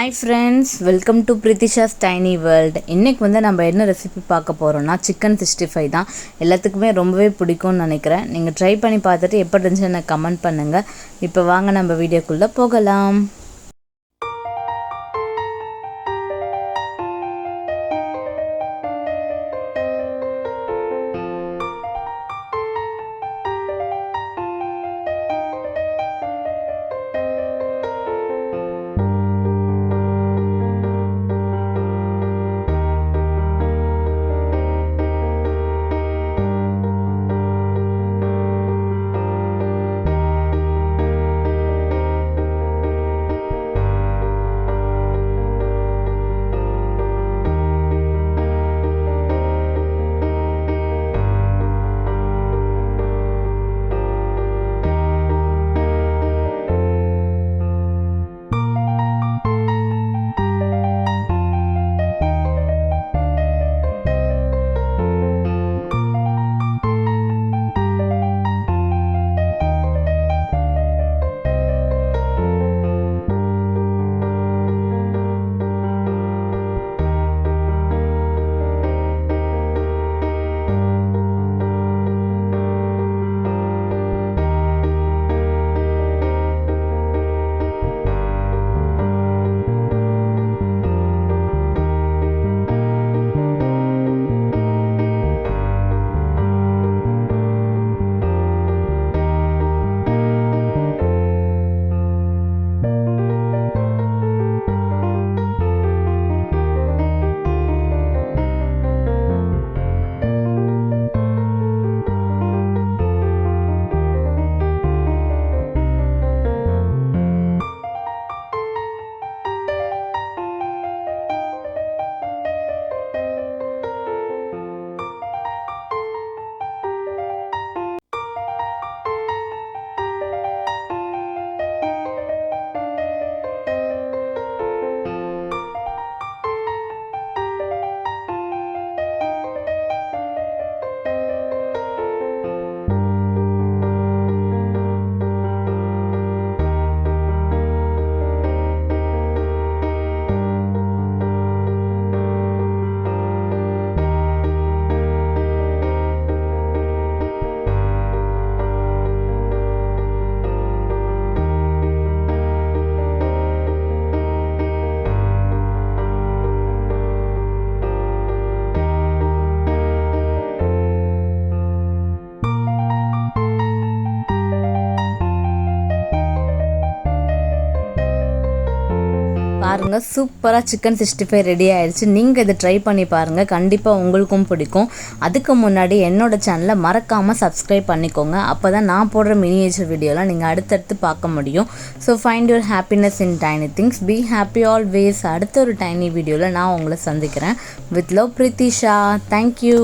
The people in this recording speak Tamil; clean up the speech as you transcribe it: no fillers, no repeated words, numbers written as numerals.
Hi friends, welcome to Preethisha's Tiny World. இன்னைக்கு வந்து நம்ம என்ன ரெசிபி பார்க்க போறோம்னா சிக்கன் 65 தான். எல்லாத்துக்குமே ரொம்பவே பிடிக்கும்னு நினைக்கிறேன். நீங்க ட்ரை பண்ணி பார்த்துட்டு எப்படி இருந்துச்சுன்னு எனக்கு கமெண்ட் பண்ணுங்க. இப்போ வாங்க நம்ம வீடியோக்குள்ள போகலாம். பாருங்க சூப்பரா சிக்கன் 65 ரெடி ஆயிடுச்சு. நீங்க இதை ட்ரை பண்ணி பாருங்க, கண்டிப்பா உங்களுக்கும் பிடிக்கும். அதுக்கு முன்னாடி என்னோட சேனலை மறக்காம சப்ஸ்கிரைப் பண்ணிக்கோங்க. அப்பதான் நான் போடுற மினியேச்சர் வீடியோலாம் நீங்க அடுத்தடுத்து பார்க்க முடியும். So find your happiness in tiny things. Be happy always. அடுத்த ஒரு டைனி வீடியோவில் நான் உங்களை சந்திக்கிறேன். With love, Prithisha. தேங்க்யூ.